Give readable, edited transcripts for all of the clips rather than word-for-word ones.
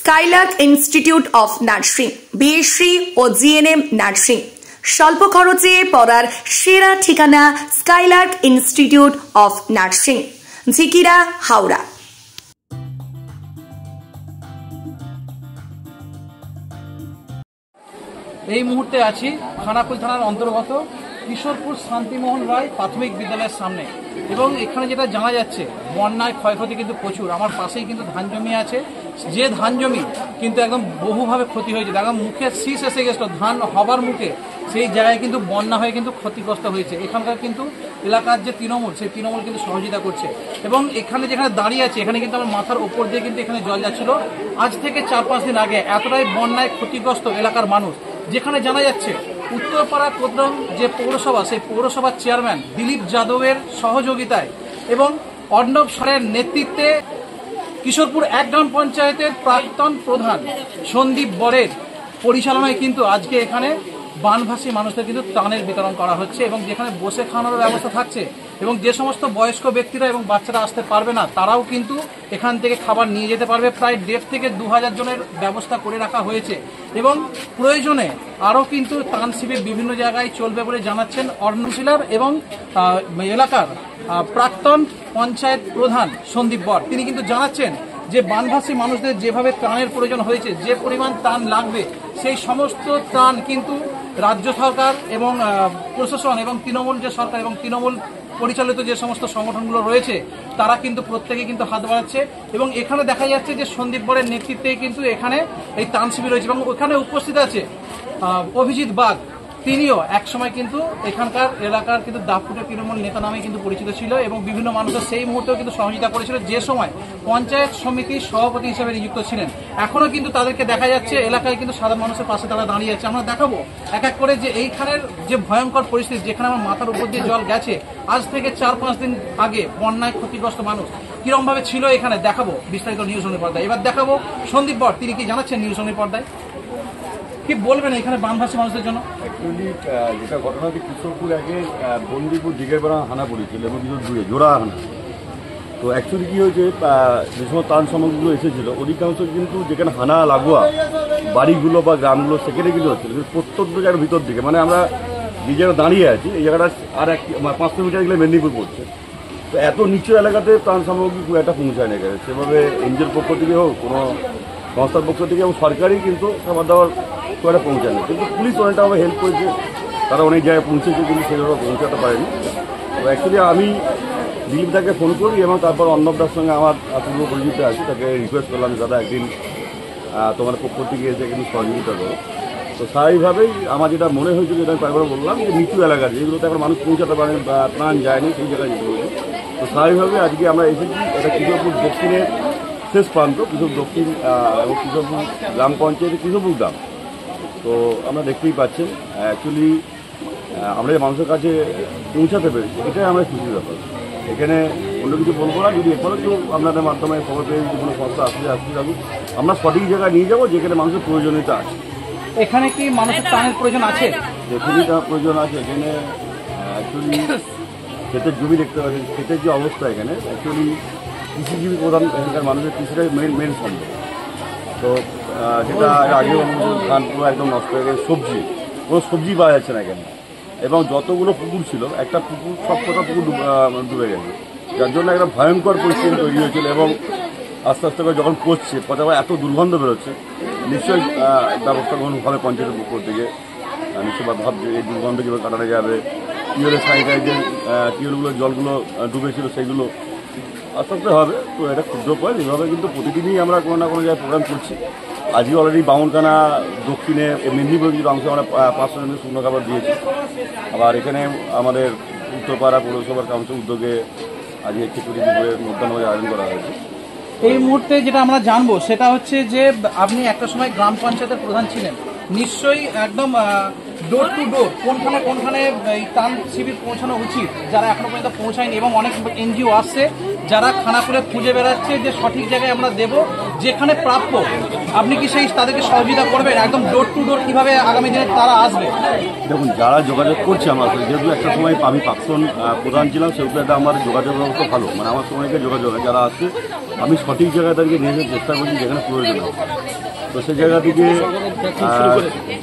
Skylark institute of nursing, BSc ও GNM nursing. স্বল্প খরচে পড়ার সেরা ঠিকানা Skylark institute of nursing, Jhikira, Howrah. এই মুহূর্তে আছি খানাকুল থানার অন্তর্গত কিশোরপুর শান্তিমোহন রায় প্রাথমিক বিদ্যালয়ের সামনে, এবং এখানে যেটা জানা যাচ্ছে বন্যায় ক্ষয়ক্ষতি কিন্তু প্রচুর। আমার পাশেই কিন্তু ধান জমি আছে, যে ধান জমি কিন্তু একদম বহুভাবে ক্ষতি হয়েছে, একদম মুখে শীষ এসে গেছিল ধান হবার মুখে, সেই জায়গায় কিন্তু বন্যা হয়ে কিন্তু ক্ষতিগ্রস্ত হয়েছে। এখানকার কিন্তু এলাকার যে তৃণমূল, সেই তৃণমূল কিন্তু সহযোগিতা করছে, এবং এখানে যেখানে দাঁড়িয়ে আছে এখানে কিন্তু আমার মাথার ওপর দিয়ে কিন্তু এখানে জল যাচ্ছিল। আজ থেকে 4-5 দিন আগে এতটাই বন্যায় ক্ষতিগ্রস্ত এলাকার মানুষ, যেখানে জানা যাচ্ছে উত্তরপাড়া কোদরম যে পৌরসভা, সেই পৌরসভার চেয়ারম্যান দিলীপ যাদবের সহযোগিতায় এবং অর্ণব সরের নেতৃত্বে কিশোরপুর 1 গ্রাম পঞ্চায়েতের প্রাক্তন প্রধান সন্দীপ বরের পরিচালনায় কিন্তু আজকে এখানে বানভাসী মানুষদের কিন্তু ত্রাণের বিতরণ করা হচ্ছে, এবং যেখানে বসে খাওয়ানোর ব্যবস্থা থাকছে, এবং যে সমস্ত বয়স্ক ব্যক্তিরা এবং বাচ্চারা আসতে পারবে না তারাও কিন্তু এখান থেকে খাবার নিয়ে যেতে পারবে। প্রায় 1.5 থেকে 2,000 জনের ব্যবস্থা করে রাখা হয়েছে, এবং প্রয়োজনে আরও কিন্তু ত্রাণ শিবির বিভিন্ন জায়গায় চলবে বলে জানাচ্ছেন অর্ণশিলার এবং এলাকার প্রাক্তন পঞ্চায়েত প্রধান সন্দীপ বর। তিনি কিন্তু জানাচ্ছেন যে বানভাসী মানুষদের যেভাবে ত্রাণের প্রয়োজন হয়েছে, যে পরিমাণ ত্রাণ লাগবে, সেই সমস্ত ত্রাণ কিন্তু রাজ্য সরকার এবং প্রশাসন এবং তৃণমূল যে সরকার এবং তৃণমূল পরিচালিত যে সমস্ত সংগঠনগুলো রয়েছে তারা কিন্তু প্রত্যেকে কিন্তু হাত বাড়াচ্ছে, এবং এখানে দেখা যাচ্ছে যে সন্দীপ বরের নেতৃত্বে কিন্তু এখানে এই ত্রাণ শিবির রয়েছে, এবং ওখানে উপস্থিত আছে অভিজিৎ বাগ। তিনিও একসময় কিন্তু এখানকার এলাকার কিন্তু দাপুটে তৃণমূল নেতা নামে কিন্তু পরিচিত ছিল, এবং বিভিন্ন মানুষের সেই মুহূর্তেও কিন্তু সহযোগিতা করেছিল, যে সময় পঞ্চায়েত সমিতির সভাপতি হিসেবে নিযুক্ত ছিলেন। এখনো কিন্তু তাদেরকে দেখা যাচ্ছে এলাকায় কিন্তু সাধারণ মানুষের পাশে তারা দাঁড়িয়ে আছে। আমরা দেখাবো এক এক করে যে এইখানের যে ভয়ঙ্কর পরিস্থিতি, যেখানে আমার মাথার উপর দিয়ে জল গেছে আজ থেকে 4-5 দিন আগে বন্যায় ক্ষতিগ্রস্ত মানুষ কিরকম ভাবে ছিল এখানে দেখাবো বিস্তারিত নিউজ অনলি পর্দায়। এবার দেখাবো সন্দীপ বর, তিনি কি জানাচ্ছেন নিউজ অনলি পর্দায়, কি বলবেন এখানে বানভাসী মানুষদের জন্য। অ্যাকচুয়ালি যেটা ঘটনা হচ্ছে কিশোরপুর আগে বন্দিপুর দিঘের বেড়া হানা পড়েছিল এবং কিছু দূরে জোড়া হানা। তো অ্যাকচুয়ালি কী হয়েছে, যে সময় ত্রাণ সামগ্রীগুলো এসেছিলো অধিকাংশ কিন্তু যেখানে হানা লাগোয়া বাড়িগুলো বা গ্রামগুলো সেখানে কিন্তু হচ্ছিল, কিন্তু প্রত্যন্ত জায়গার ভিতর দিকে, মানে আমরা যে জায়গায় দাঁড়িয়ে আছি এই জায়গাটা আর 500 মিটার গেলে মেদিনীপুর পড়ছে। তো এত নিচু এলাকাতে ত্রাণ সামগ্রী খুব একটা পৌঁছায় না গেছে, সেভাবে এনজিওর পক্ষ থেকে হোক কোনো সংস্থার পক্ষ থেকে এবং সরকারি কিন্তু খাবার দাবার খুব একটা পৌঁছায় না, কিন্তু পুলিশ অনেকটা হেল্প করেছে, তারা অনেক জায়গায় পৌঁছেছে, কিন্তু সেভাবে পৌঁছাতে পারেনি। তো অ্যাকচুয়ালি আমি দিলীপদাকে ফোন করি এবং তারপর অর্ণবদার সঙ্গে আমার পূর্ব পরিচিত আছে, তাকে রিকোয়েস্ট করলাম দাদা একদিন তোমার পক্ষ থেকে এসে কিন্তু সহযোগিতা করো। তো স্বাভাবিকভাবেই আমার যেটা মনে হয়েছে, যেটা আমি কয়েকবার বললাম যে নিচু এলাকা যেগুলোতে এখন মানুষ পৌঁছাতে পারেন বা ত্রাণ যায়নি, সেই জায়গায় যেতে হয়েছে। তো স্বাভাবিকভাবে আজকে আমরা এসেছি, এটা কিশোরপুর দক্ষিণের শেষ প্রান্ত, কিশোর দক্ষিণ এবং কিশোরপুর গ্রাম পঞ্চায়েতের কিশোরপুর গ্রাম। তো আমরা দেখতেই পাচ্ছেন অ্যাকচুয়ালি আমরা যে মানুষের কাছে পৌঁছাতে পেরেছি এটাই আমরা খুশির ব্যাপার। এখানে অন্য কিছু বলবো না, যদি এরপরে কেউ আপনাদের মাধ্যমে খবর পেয়ে যদি কোনো সংস্থা আসতে থাকুক, আমরা সঠিক জায়গায় নিয়ে যাবো যেখানে মানুষের প্রয়োজনীয়তা আছে। এখানে কি মানুষের ত্রাণের প্রয়োজন আছে? যেখানেই তার প্রয়োজন আছে। এখানে অ্যাকচুয়ালি ক্ষেতের জমি দেখতে পাচ্ছেন, ক্ষেতের যে অবস্থা এখানে অ্যাকচুয়ালি কৃষিজীবী প্রধান, এখানকার মানুষের কৃষিটাই মেন সম্ভব। তো যেটা আগে ধান পুরো একদম নষ্ট হয়ে গেছে, কোনো সবজি পাওয়া যাচ্ছে না এখানে, এবং যতগুলো পুকুর ছিল একটা পুকুর সব কটা পুকুর ডুবে গেছে, যার জন্য একটা ভয়ঙ্কর পরিস্থিতি তৈরি হয়েছিল, এবং আস্তে আস্তে করে যখন পড়ছে পচা এত দুর্গন্ধ বেরোচ্ছে, নিশ্চয়ই ব্যবস্থা গ্রহণ হবে পঞ্চায়েতের পক্ষ থেকে। নিশ্চয়ই ভাবছে এই দুর্গন্ধ কীভাবে কাটানো যাবে, টিউলের স্যানিটাইজার, টিউলগুলো জলগুলো ডুবেছিল সেগুলো আস্তে আস্তে হবে। তো এটা ক্ষুদ্র পয়েন্ট, এভাবে কিন্তু প্রতিদিনই আমরা কোনো না কোনো জায়গায় প্রোগ্রাম করছি। আজকে অলরেডি বামনকানা দক্ষিণে মেদিনীপুর কিছু অংশে আমরা 500 জনের শুকনো খাবার দিয়েছি। আবার এখানে আমাদের উত্তরপাড়া পৌরসভার কাউন্সিল উদ্যোগে আজকে খিচুড়ি দুপুরের মধ্যাহ্নভোজের আয়োজন করা হয়েছে। এই মুহূর্তে যেটা আমরা জানবো সেটা হচ্ছে যে আপনি একটা সময় গ্রাম পঞ্চায়েতের প্রধান ছিলেন, নিশ্চয়ই একদম ডোর টু ডোর কোনখানে এই ত্রাণ শিবির পৌঁছানো উচিত, যারা এখনো পর্যন্ত পৌঁছায়নি, এবং অনেক এনজিও আসছে যারা খানাকুলে খুঁজে বেড়াচ্ছে যে সঠিক জায়গায় আমরা দেব, যেখানে প্রাপ্য। আপনি কি সেই তাদেরকে সহযোগিতা করবেন? একদম ডোর টু ডোর কিভাবে আগামী দিনে তারা আসবে? দেখুন, যারা যোগাযোগ করছে আমার সাথে, যেহেতু একটা সময় আমি প্রাক্তন প্রধান ছিলাম, সেহেতু একটা আমার যোগাযোগ ব্যবস্থা ভালো, মানে আমার সময়কে যোগাযোগ হয়, যারা আসছে আমি সঠিক জায়গায় তাদেরকে নিয়ে যাওয়ার চেষ্টা করছি যেখানে প্রয়োজন হয়। তো সেই জায়গা থেকে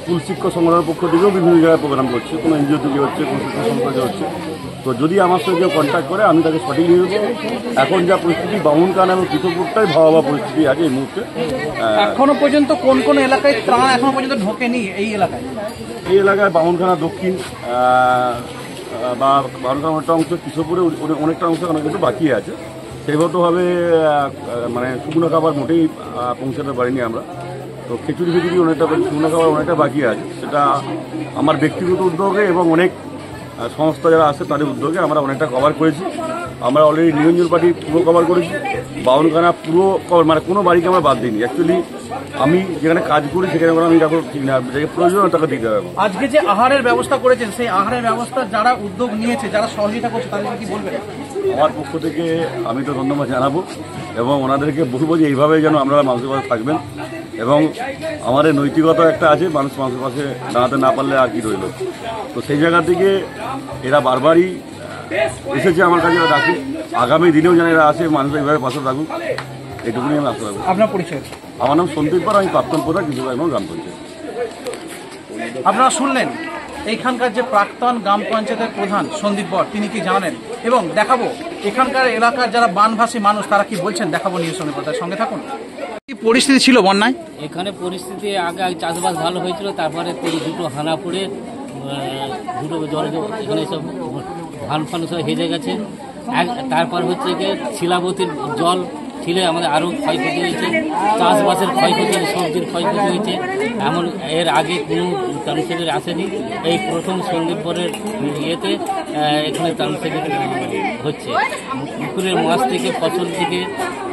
স্কুল শিক্ষক সংগঠনের পক্ষ থেকেও বিভিন্ন জায়গায় প্রোগ্রাম করছে, কোনো এনজিও থেকে হচ্ছে, কোনো শিক্ষক সংস্থা হচ্ছে। তো যদি আমার সঙ্গে কেউ কন্ট্যাক্ট করে আমি তাকে সঠিক নিয়ে দেবো। এখন যা পরিস্থিতি, বামুনকান এবং কৃষকপুরটাই ভয়াবহ পরিস্থিতি আছে এই মুহূর্তে। এখনো পর্যন্ত কোন এলাকায় ত্রাণ এখনো পর্যন্ত ঢোকেনি? এই এলাকায় বামুনখানা দক্ষিণ বা বামুনখানা অনেকটা অংশ, কৃষকপুরে অনেকটা অংশ অনেক কিছু বাকি আছে। সেইভাবে মানে শুকনো খাবার মোটেই পৌঁছাতে পারিনি আমরা। তো খিচুড়ি অনেকটা, শুকনো খাবার অনেকটা বাকি আছে। সেটা আমার ব্যক্তিগত উদ্যোগে এবং অনেক সংস্থা যারা আছে তাদের উদ্যোগে আমরা অনেকটা কভার করেছি। আমরা অলরেডি নিরঞ্জন পার্টি পুরো কভার করেছি, বাউনখানা পুরো কভার, মানে কোনো বাড়িকে আমরা বাদ দিইনি। অ্যাকচুয়ালি আমি যেখানে কাজ করি সেখানে আমি যখন ঠিক না যে প্রয়োজন তাকে দিতে হবে। আজকে যে আহারের ব্যবস্থা করেছেন, সেই আহারের ব্যবস্থা যারা উদ্যোগ নিয়েছে, যারা সহযোগিতা করছে, তাদেরকে কি বলবেন? আমার পক্ষ থেকে আমি তো ধন্যবাদ জানাবো এবং ওনাদেরকে বলবো যে এইভাবে যেন আপনারা মানুষের পাশে থাকবেন। এবং আমাদের নৈতিকতা একটা আছে, মানুষের পাশে দাঁড়াতে না পারলে আর কি রইল। তো সেই জায়গা থেকে এরা বারবারই এসেছে আমার কাছে, ডাকি আগামী দিনেও যেন এরা আসে, মানুষের এইভাবে পাশে থাকুক, এটুকুনি আমি আশা রাখবো। আপনার পরিচয়? আমার নাম সন্দীপ পার, আমি প্রাক্তন প্রধান কৃষক গ্রাম পঞ্চায়েত। আপনারা শুনলেন এইখানকার যে প্রাক্তন গ্রাম পঞ্চায়েতের প্রধান সন্দীপ বর, তিনি কি জানেন, এবং দেখাবো এখানকার এলাকার যারা বানভাসী মানুষ তারা কি বলছেন, দেখাবো নিউজ সঙ্গে সঙ্গে থাকুন। কি পরিস্থিতি ছিল বন্যায়? এখানে পরিস্থিতি আগে চাষবাস ভালো হয়েছিল, তারপরে দুটো হানা পড়ে দুটো জল এখানে সব ধান ফান সব হেজে গেছে। তারপর হচ্ছে গিয়ে শিলাবতীর জল ছিলে আমাদের আরও ক্ষয়ক্ষতি হয়েছে, চাষবাসের ক্ষয়ক্ষতি, সবজির ক্ষয়ক্ষতি হয়েছে। এমন এর আগে কোনো ত্রাণ শিবির আসেনি, এই প্রথম সন্দীপ বরের ইয়েতে এখানে ত্রাণ শিবির হচ্ছে। পুকুরের মাছ থেকে, ফসল থেকে,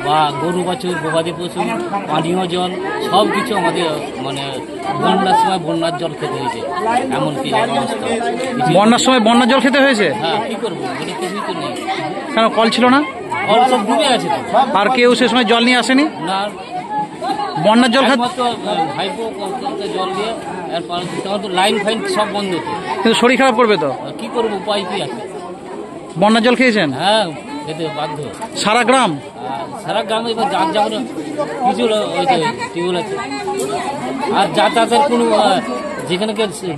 বা গরু বাছুর, গবাদি পশু, পানীয় জল, সব কিছু আমাদের মানে বন্যার সময় বন্যার জল খেতে হয়েছে। এমনকি অবস্থা, বন্যার সময় বন্যার জল খেতে হয়েছে। হ্যাঁ, কি করবো, মানে কিছুই তো নেই। কেন, কল ছিল না? কল সব ডুবে আছে। আর কেউ সে সময় জল নিয়ে আসেনি? না, বন্যার জল ভাইপো জল দিয়ে, এরপর তো লাইন ফাইন সব বন্ধ হতো। কিন্তু শরীর খারাপ করবে তো, কি করবো, উপায় কি আছে? বন্যার জল খেয়েছেন? হ্যাঁ, খেতে বাধ্য। সারা গ্রাম? সারা গ্রামে এবার যার কিছু টিউবওয়েল আছে। আর যাতায়াতের কোনো, যেখানে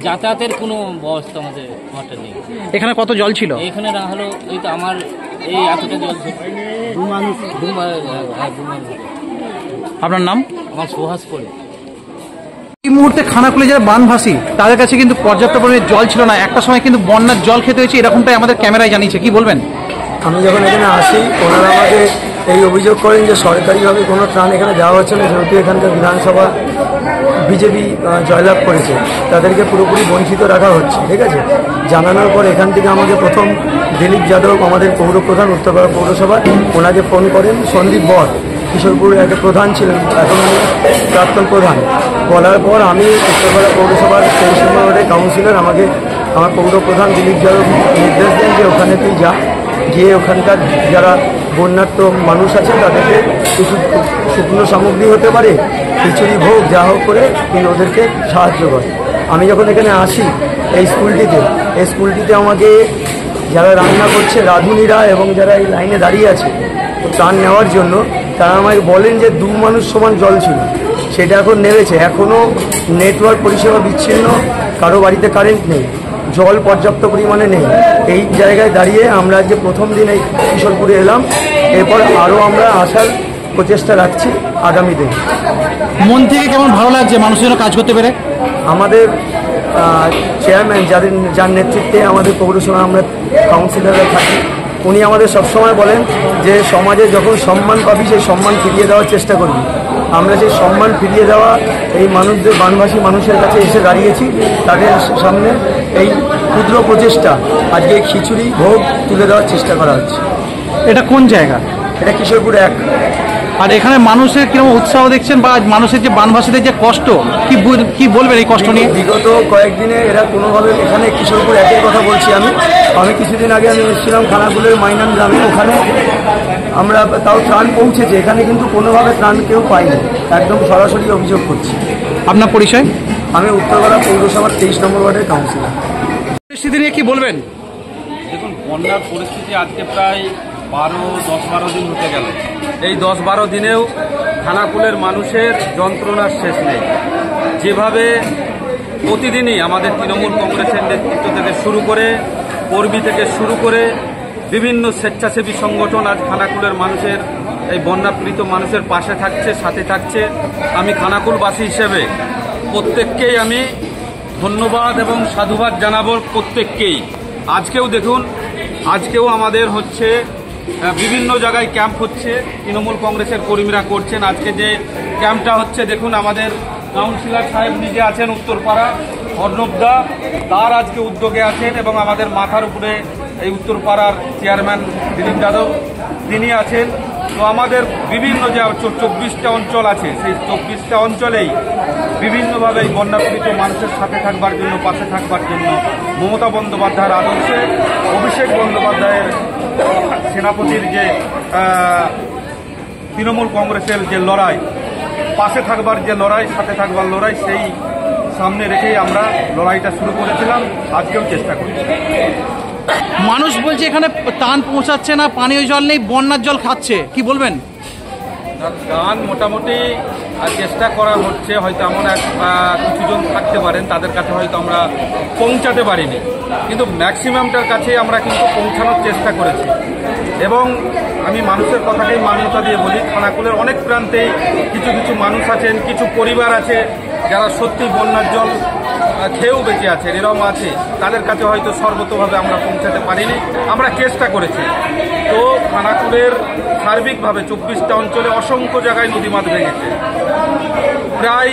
যাতায়াতের কোনো ব্যবস্থা আমাদের ঘরটা নেই। এখানে কত জল ছিল? এখানে না হলো এই তো আমার এই এতটা জল ছিল। দু মানুষ। আপনার নাম? আমার সুহাস করে। এই মুহূর্তে খানাকুলে যারা বানভাসী তাদের কাছে কিন্তু পর্যাপ্ত পরিমাণে জল ছিল না, একটা সময় কিন্তু বন্যার জল খেতে হয়েছে, এরকমটাই আমাদের ক্যামেরায় জানিয়েছে। কি বলবেন? আমি যখন এখানে আসি, ওনারা আমাকে এই অভিযোগ করেন যে সরকারিভাবে কোনো ত্রাণ এখানে দেওয়া হচ্ছে না, যেহেতু এখানকার বিধানসভা বিজেপি জয়লাভ করেছে, তাদেরকে পুরোপুরি বঞ্চিত রাখা হচ্ছে। ঠিক আছে, জানানোর পর এখান থেকে আমাকে প্রথম দিলীপ যাদব, আমাদের পৌরপ্রধান উত্তরপাড়া পৌরসভা, ওনাকে ফোন করেন। সন্দীপ বর কিশোরপুর একটা প্রধান ছিলেন, এখন প্রাক্তন প্রধান। বলার পর আমি উত্তরপাড়া পৌরসভার 23 নম্বর ওয়ার্ডের কাউন্সিলর, আমাকে আমার পৌরপ্রধান দিলীপ যাদব নির্দেশ দেন যে ওখানে তুই যা, গিয়ে ওখানকার যারা বন্যার্ত মানুষ আছে তাদেরকে কিছু শুকনো সামগ্রী হতে পারে, খিচুড়ি ভোগ যা হোক করে তুই ওদেরকে সাহায্য কর। আমি যখন এখানে আসি এই স্কুলটিতে আমাকে যারা রান্না করছে, রাঁধুনিরা এবং যারা এই লাইনে দাঁড়িয়ে আছে ত্রাণ নেওয়ার জন্য, তারা আমাকে বলেন যে 2 মানুষ সমান জল ছিল, সেটা এখন নেমেছে। এখনও নেটওয়ার্ক পরিষেবা বিচ্ছিন্ন, কারো বাড়িতে কারেন্ট নেই, জল পর্যাপ্ত পরিমাণে নেই। এই জায়গায় দাঁড়িয়ে আমরা যে প্রথম দিন এই কিশোরপুরে এলাম, এরপর আরও আমরা আসার প্রচেষ্টা রাখছি আগামী দিন। মন থেকে কেমন ভালো লাগছে মানুষের জন্য কাজ করতে পেরে? আমাদের চেয়ারম্যান যার নেতৃত্বে আমাদের পৌরসভা আমরা কাউন্সিলররা থাকি, উনি আমাদের সবসময় বলেন যে সমাজে যখন সম্মান পাবি সেই সম্মান ফিরিয়ে দেওয়ার চেষ্টা করবি। আমরা সেই সম্মান ফিরিয়ে দেওয়া এই মানুষদের, বানভাসী মানুষের কাছে এসে দাঁড়িয়েছি। তাদের সামনে এই ক্ষুদ্র প্রচেষ্টা, আজকে খিচুড়ি ভোগ তুলে দেওয়ার চেষ্টা করা হচ্ছে। এটা কোন জায়গা? এটা কিশোরপুর 1। আর এখানে মানুষের কিরকম উৎসাহ দেখছেন বা মানুষের যে বানভাসীদের যে কষ্ট কি বলবেন এই কষ্ট নিয়ে? বিগত কয়েকদিনে এরা কোনোভাবে এখানে কিশোরপুর একই কথা বলছি আমি কিছুদিন আগে আমি এসেছিলাম খানাকুলের মাইনান গ্রামে, ওখানে আমরা তাও ত্রাণ পৌঁছেছে, এখানে কিন্তু কোনোভাবে ত্রাণ কেউ পাইনি, একদম সরাসরি অভিযোগ করছি। আপনার পরিচয়? আমি উত্তরপাড়া পৌরসভার 23 নম্বর ওয়ার্ডের কাউন্সিলর। পরিস্থিতি নিয়ে কি বলবেন? দেখুন, বন্যার পরিস্থিতি আজকে প্রায় 10-12 দিন হতে গেল। এই 10-12 দিনেও খানাকুলের মানুষের যন্ত্রণার শেষ নেই। যেভাবে প্রতিদিনই আমাদের তৃণমূল কংগ্রেসের নেতৃত্ব থেকে শুরু করে, কর্মী থেকে শুরু করে বিভিন্ন স্বেচ্ছাসেবী সংগঠন আজ খানাকুলের মানুষের, এই বন্যাপীড়িত মানুষের পাশে থাকছে, সাথে থাকছে। আমি খানাকুলবাসী হিসেবে প্রত্যেককেই আমি ধন্যবাদ এবং সাধুবাদ জানাবো প্রত্যেককেই। আজকেও দেখুন, আজকেও আমাদের হচ্ছে বিভিন্ন জায়গায় ক্যাম্প হচ্ছে, তৃণমূল কংগ্রেসের কর্মীরা করছেন। আজকে যে ক্যাম্পটা হচ্ছে দেখুন, আমাদের কাউন্সিলর সাহেব নিজে আছেন উত্তরপাড়া, অর্ণবদা তার আজকে উদ্যোগে আছেন, এবং আমাদের মাথার উপরে এই উত্তরপাড়ার চেয়ারম্যান দিলীপ যাদব তিনি আছেন। তো আমাদের বিভিন্ন যে 24টা অঞ্চল আছে, সেই 24টা অঞ্চলেই বিভিন্নভাবে এই বন্যাপীড়িত মানুষের সাথে থাকবার জন্য, পাশে থাকবার জন্য মমতা বন্দ্যোপাধ্যায়ের আদর্শে অভিষেক বন্দ্যোপাধ্যায়ের সেনাপতির যে তৃণমূল কংগ্রেসের যে লড়াই, পাশে থাকবার যে লড়াই, সাথে থাকবার লড়াই, সেই সামনে রেখেই আমরা লড়াইটা শুরু করেছিলাম, আজকেও চেষ্টা করি। মানুষ বলছে এখানে ত্রাণ পৌঁছাচ্ছে না, পানীয় জল নেই, বন্যার জল খাচ্ছে, কি বলবেন? ত্রাণ মোটামুটি চেষ্টা করা হচ্ছে, হয়তো এমন কিছুজন থাকতে পারেন তাদের কাছে হয়তো আমরা পৌঁছাতে পারিনি, কিন্তু ম্যাক্সিমামটার কাছে আমরা কিন্তু পৌঁছানোর চেষ্টা করেছি। এবং আমি মানুষের কথাকেই মান্যতা দিয়ে বলি, খানাকুলের অনেক প্রান্তেই কিছু কিছু মানুষ আছেন, কিছু পরিবার আছে যারা সত্যি বন্যার জল খেয়েও বেঁচে আছেন, এরকম আছে। তাদের কাছে হয়তো সর্বতভাবে আমরা পৌঁছাতে পারিনি, আমরা চেষ্টা করেছি। তো খানাকুলের সার্বিকভাবে 24টা অঞ্চলে অসংখ্য জায়গায় নদীমাত ভেঙেছে, প্রায়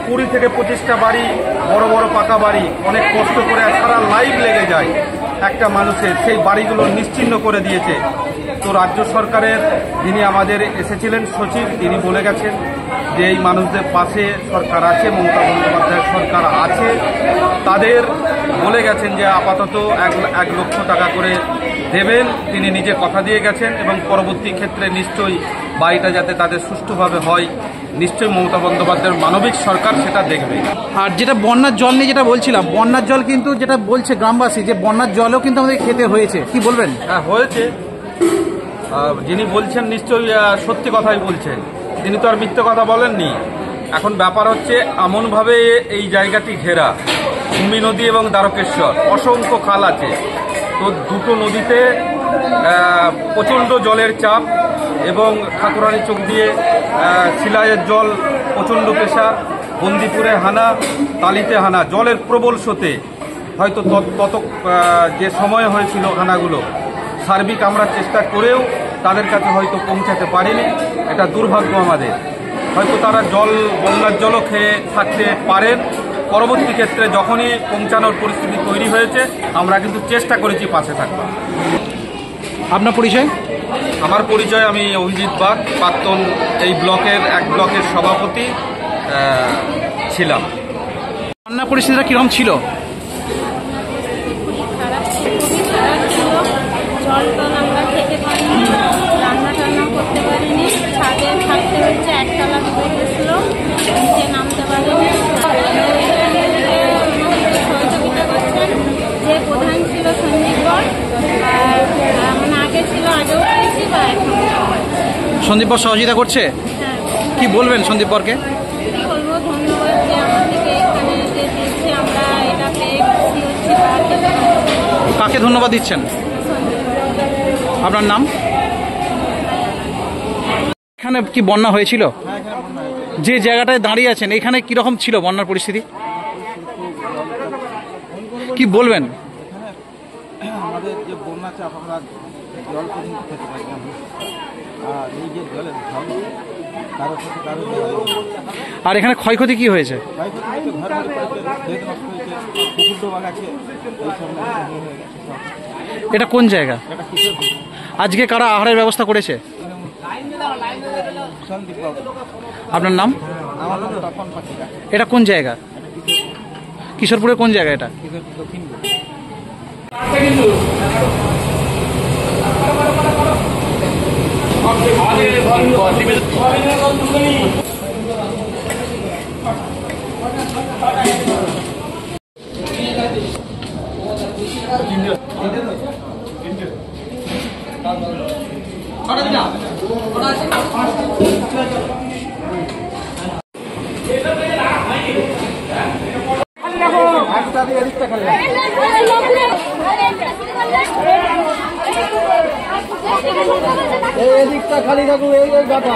20 থেকে 25টা বাড়ি, বড় বড় পাকা বাড়ি, অনেক কষ্ট করে সারা লাইফ লেগে যায় একটা মানুষের, সেই বাড়িগুলো নিশ্চিহ্ন করে দিয়েছে। তো রাজ্য সরকারের যিনি আমাদের এসেছিলেন সচিব, তিনি বলে গেছেন যে এই মানুষদের পাশে সরকার আছে, মমতা বন্দ্যোপাধ্যায়ের সরকার আছে। তাদের বলে গেছেন যে আপাতত 1 লক্ষ টাকা করে দেবেন, তিনি নিজে কথা দিয়ে গেছেন, এবং পরবর্তী ক্ষেত্রে নিশ্চয়ই বাড়িটা যাতে তাদের সুষ্ঠুভাবে হয়, নিশ্চয়ই মমতা বন্দ্যোপাধ্যায়ের মানবিক সরকার সেটা দেখবে। আর যেটা বন্যার জল নিয়ে যেটা বলছিলাম, বন্যার জল কিন্তু যেটা বলছে গ্রামবাসী, যে বন্যার জলও কিন্তু আমাদের খেতে হয়েছে, কি বলবেন? হ্যাঁ, হয়েছে। যিনি বলছেন নিশ্চয়ই সত্যি কথাই বলছেন, তিনি তো আর মিথ্যে কথা বলেননি। এখন ব্যাপার হচ্ছে এমনভাবে এই জায়গাটি ঘেরা, হুমি নদী এবং দ্বারকেশ্বর, অসংখ্য খাল আছে। তো দুটো নদীতে প্রচণ্ড জলের চাপ, এবং ঠাকুরানী চোখ দিয়ে শিলায়ের জল প্রচণ্ড প্রেশার, বন্দিপুরে হানা, তালিতে হানা, জলের প্রবল স্রোতে হয়তো তত যে সময় হয়েছিল হানাগুলো, সার্বিক আমরা চেষ্টা করেও তাদের কাছে হয়তো পৌঁছাতে পারিনি। এটা দুর্ভাগ্য আমাদের। হয়তো তারা বন্যার জলও খেয়ে থাকতে পারেন। পরবর্তী ক্ষেত্রে যখনই পৌঁছানোর পরিস্থিতি তৈরি হয়েছে, আমরা কিন্তু চেষ্টা করেছি পাশে থাকবার। আপনার পরিচয়? আমার পরিচয়, আমি অভিজিৎ বাগ, প্রাক্তন এই ব্লকের 1 ব্লকের সভাপতি ছিলাম। বন্যা পরিস্থিতিটা কিরকম ছিল? জল টল আমরা খেতে পারিনি, রান্না টান্না করতে পারিনি, ছাদে থাকতে হচ্ছে, একতলা গেছিল, নিচে নামতে পারিনি। সহযোগিতা করছেন যে প্রধান ছিল সন্দীপ বর, আর মানে আগে ছিল, আগেও পেয়েছি বা এখন। সন্দীপ বর সহযোগিতা করছে? হ্যাঁ। কি বলবেন সন্দীপ বরকে? কি বলবো, ধন্যবাদ যে আমাদেরকে এখানে যে দিচ্ছে, আমরা এটা পেয়ে খুশি হচ্ছি। কাকে ধন্যবাদ দিচ্ছেন? আপনার নাম? এখানে কি বন্যা হয়েছিল? যে জায়গাটায় দাঁড়িয়ে আছেন, এখানে কিরকম ছিল বন্যার পরিস্থিতি, কি বলবেন? আমাদের যে বন্যা চাপ, আমরা জল পর্যন্ত খেতে পারি না, আর এই যে জলের ভাব কারোর সাথে কারো। আর এখানে ক্ষয়ক্ষতি কি হয়েছে? ক্ষয়ক্ষতি হচ্ছে, ঘর বাড়ি পড়েছে, ক্ষেত নষ্ট হয়েছে, পুকুর ডোবা গেছে, এইসব হয়ে গেছে। এটা কোন জায়গা? এটা কিসের? আজকে কারা আহারের ব্যবস্থা করেছে? সন্দীপ বাবু। আপনার নাম? আমার নাম তপন পাখিরা। এটা কোন জায়গা? কিশোরপুরের কোন জায়গা এটা? দক্ষিণ। এদিকটা খালি থাকুক, এই গাটা